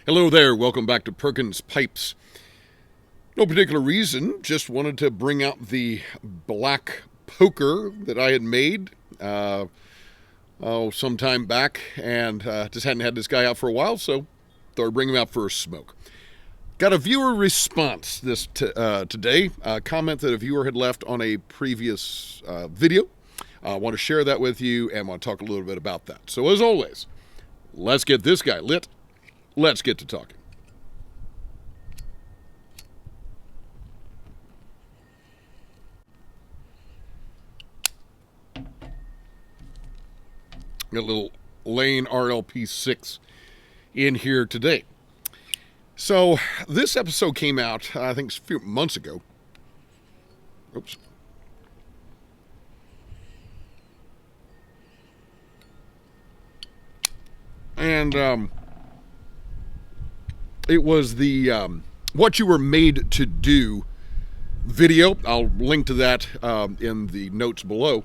Hello there, welcome back to Perkins Pipes. No particular reason, just wanted to bring out the black poker that I had made some time back, and just hadn't had this guy out for a while, so thought I'd bring him out for a smoke. Got a viewer response today, a comment that a viewer had left on a previous video. I want to share that with you and want to talk a little bit about that. So as always, let's get this guy lit. Let's get to talking. Got a little Lane RLP6 in here today. So this episode came out, I think, a few months ago. Oops. And it was the What You Were Made to Do video. I'll link to that in the notes below.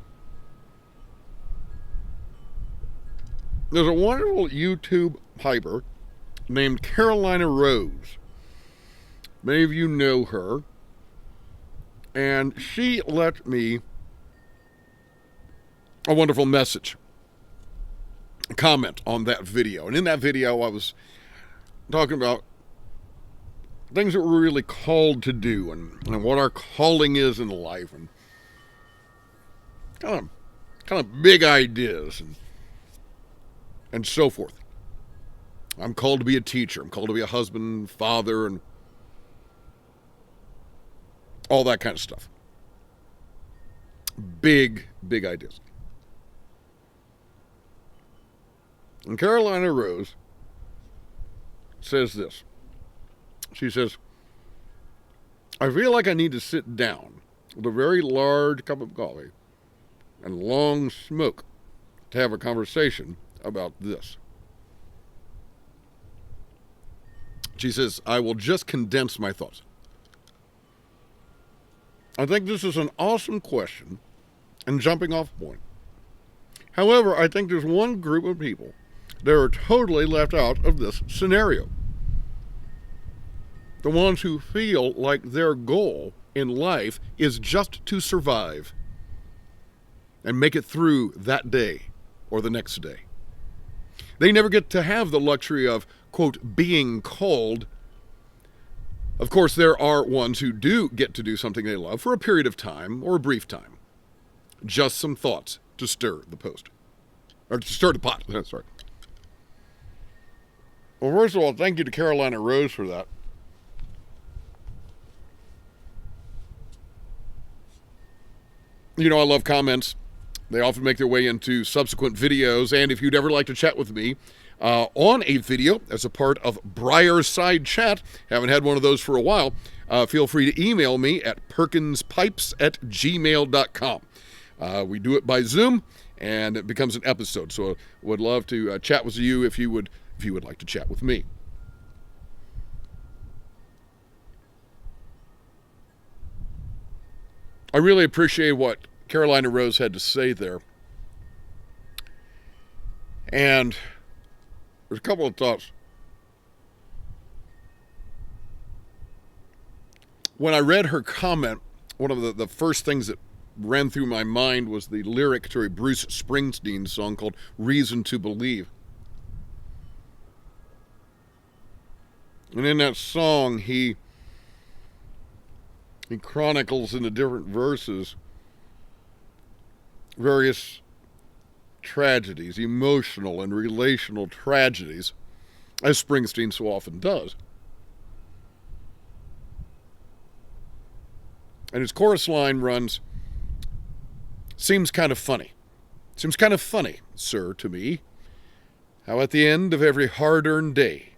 There's a wonderful YouTube piper named Carolina Rose. Many of you know her. And she left me a wonderful message, a comment on that video. And in that video, I was talking about things that we're really called to do and what our calling is in life, and kind of big ideas and so forth. I'm called to be a teacher. I'm called to be a husband, father, and all that kind of stuff. Big ideas. And Carolina Rose says this. She says, I feel like I need to sit down with a very large cup of coffee and long smoke to have a conversation about this. She says, I will just condense my thoughts. I think this is an awesome question and jumping off point. However, I think there's one group of people that are totally left out of this scenario. The ones who feel like their goal in life is just to survive and make it through that day or the next day. They never get to have the luxury of, quote, being called. Of course, there are ones who do get to do something they love for a period of time or a brief time. Just some thoughts to stir the pot. Sorry. Well, first of all, thank you to Carolina Rose for that. You know, I love comments. They often make their way into subsequent videos. And if you'd ever like to chat with me on a video as a part of Briarside Chat, haven't had one of those for a while, feel free to email me at perkinspipes@gmail.com. We do it by Zoom, and it becomes an episode. So I would love to chat with you if you would like to chat with me. I really appreciate what Carolina Rose had to say there. And there's a couple of thoughts. When I read her comment, one of the first things that ran through my mind was the lyric to a Bruce Springsteen song called Reason to Believe. And in that song, he chronicles in the different verses various tragedies, emotional and relational tragedies, as Springsteen so often does. And his chorus line runs, seems kind of funny, sir, to me, how at the end of every hard-earned day,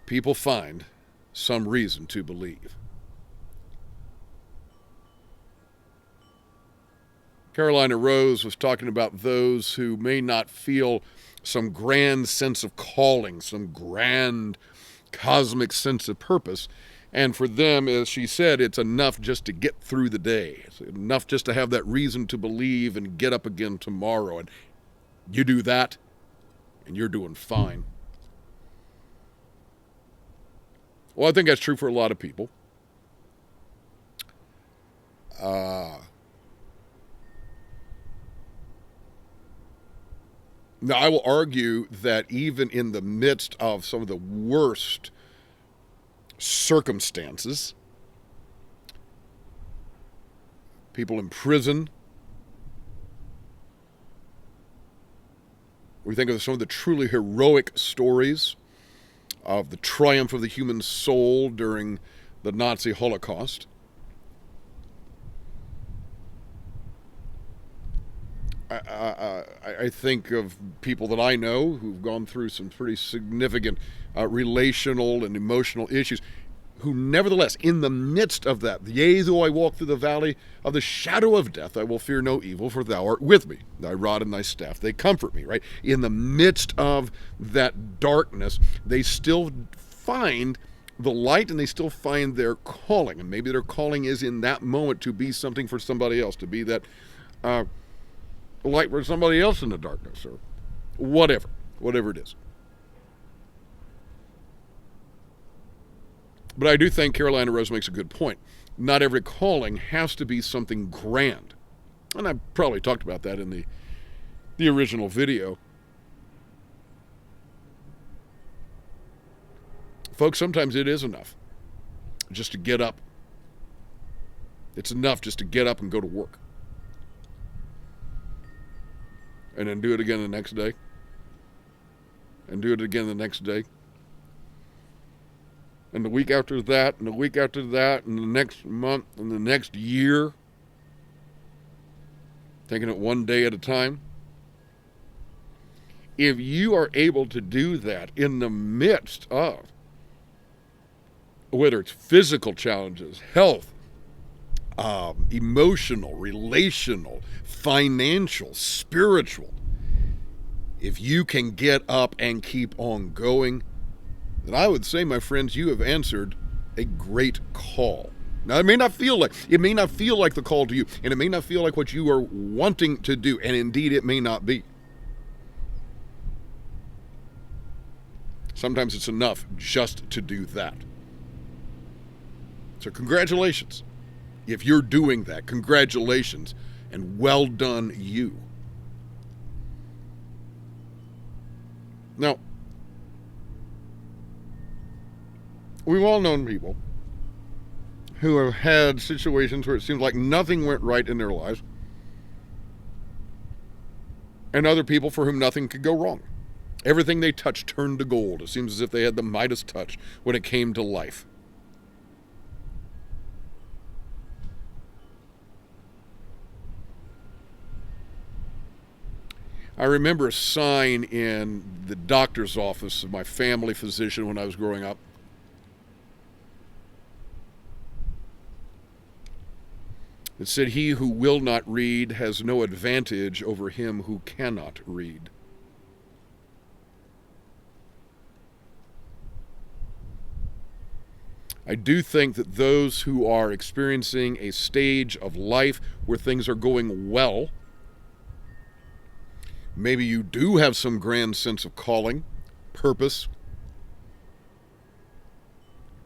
people find some reason to believe. Carolina Rose was talking about those who may not feel some grand sense of calling, some grand cosmic sense of purpose. And for them, as she said, it's enough just to get through the day. It's enough just to have that reason to believe and get up again tomorrow. And you do that, and you're doing fine. Well, I think that's true for a lot of people. Now, I will argue that even in the midst of some of the worst circumstances, people in prison, we think of some of the truly heroic stories of the triumph of the human soul during the Nazi Holocaust. I think of people that I know who've gone through some pretty significant relational and emotional issues, who nevertheless, in the midst of that, yea, though I walk through the valley of the shadow of death, I will fear no evil, for thou art with me. Thy rod and thy staff, they comfort me, right? In the midst of that darkness, they still find the light and they still find their calling. And maybe their calling is in that moment to be something for somebody else, to be that light for somebody else in the darkness, or whatever it is. But I do think Carolina Rose makes a good point. Not every calling has to be something grand. And I probably talked about that in the original video. Folks, sometimes it is enough just to get up. It's enough just to get up and go to work. And then do it again the next day. And do it again the next day. And the week after that, and the week after that, and the next month, and the next year. Taking it one day at a time. If you are able to do that in the midst of, whether it's physical challenges, health, emotional, relational, financial, spiritual, if you can get up and keep on going, then I would say, my friends, you have answered a great call. Now, it may not feel like the call to you, and it may not feel like what you are wanting to do, and indeed it may not be. Sometimes it's enough just to do that. So congratulations. If you're doing that, congratulations, and well done you. Now, we've all known people who have had situations where it seems like nothing went right in their lives, and other people for whom nothing could go wrong. Everything they touched turned to gold. It seems as if they had the Midas touch when it came to life. I remember a sign in the doctor's office of my family physician when I was growing up. It said, "He who will not read has no advantage over him who cannot read." I do think that those who are experiencing a stage of life where things are going well, maybe you do have some grand sense of calling, purpose,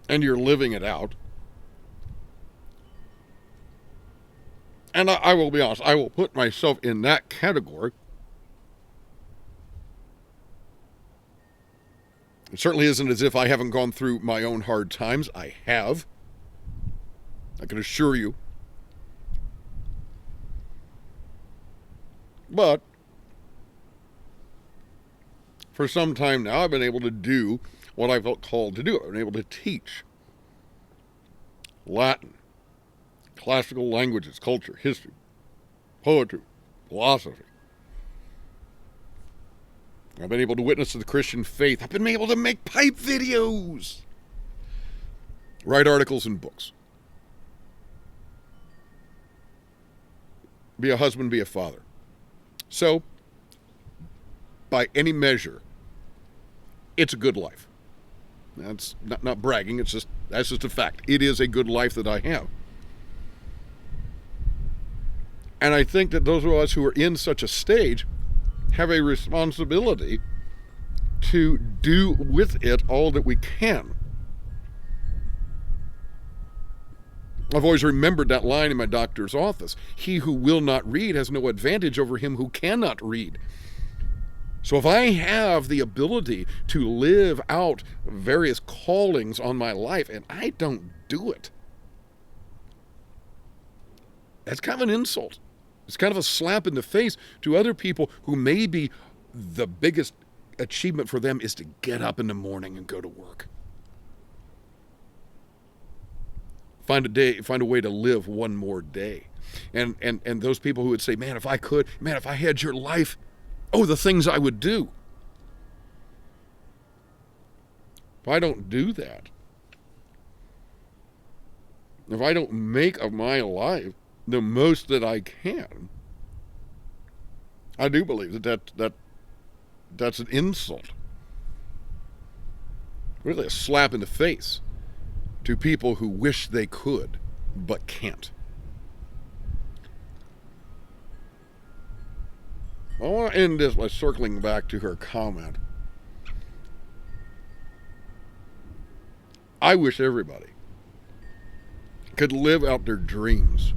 and you're living it out. And I will be honest, I will put myself in that category. It certainly isn't as if I haven't gone through my own hard times. I have. I can assure you. But for some time now, I've been able to do what I felt called to do. I've been able to teach Latin, classical languages, culture, history, poetry, philosophy. I've been able to witness to the Christian faith. I've been able to make pipe videos, write articles and books, be a husband, be a father. So, by any measure, it's a good life. That's not bragging. That's just a fact. It is a good life that I have. And I think that those of us who are in such a stage have a responsibility to do with it all that we can. I've always remembered that line in my doctor's office. He who will not read has no advantage over him who cannot read. So if I have the ability to live out various callings on my life and I don't do it, that's kind of an insult. It's kind of a slap in the face to other people who maybe the biggest achievement for them is to get up in the morning and go to work. Find a way to live one more day. And those people who would say, man, if I had your life, oh, the things I would do. If I don't do that, if I don't make of my life the most that I can, I do believe that's an insult. Really a slap in the face to people who wish they could but can't. I want to end this by circling back to her comment. I wish everybody could live out their dreams.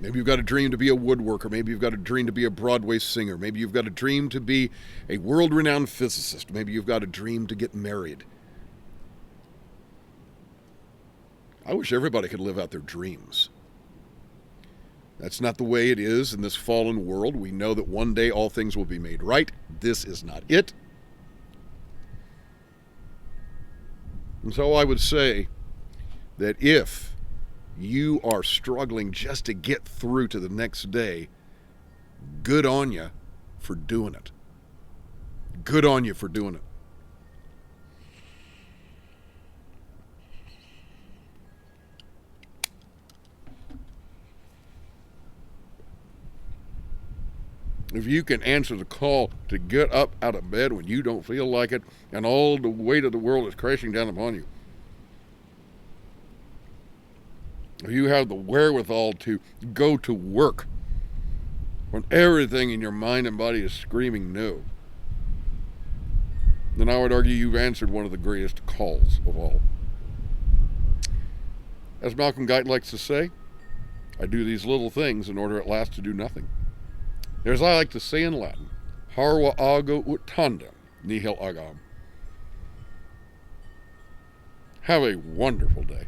Maybe you've got a dream to be a woodworker. Maybe you've got a dream to be a Broadway singer. Maybe you've got a dream to be a world-renowned physicist. Maybe you've got a dream to get married. I wish everybody could live out their dreams. That's not the way it is in this fallen world. We know that one day all things will be made right. This is not it. And so I would say that if you are struggling just to get through to the next day, good on you for doing it. Good on you for doing it. If you can answer the call to get up out of bed when you don't feel like it and all the weight of the world is crashing down upon you, if you have the wherewithal to go to work when everything in your mind and body is screaming no, then I would argue you've answered one of the greatest calls of all. As Malcolm Guite likes to say, I do these little things in order at last to do nothing. Or as I like to say in Latin, Parva ago ut tandem, nihil agam. Have a wonderful day.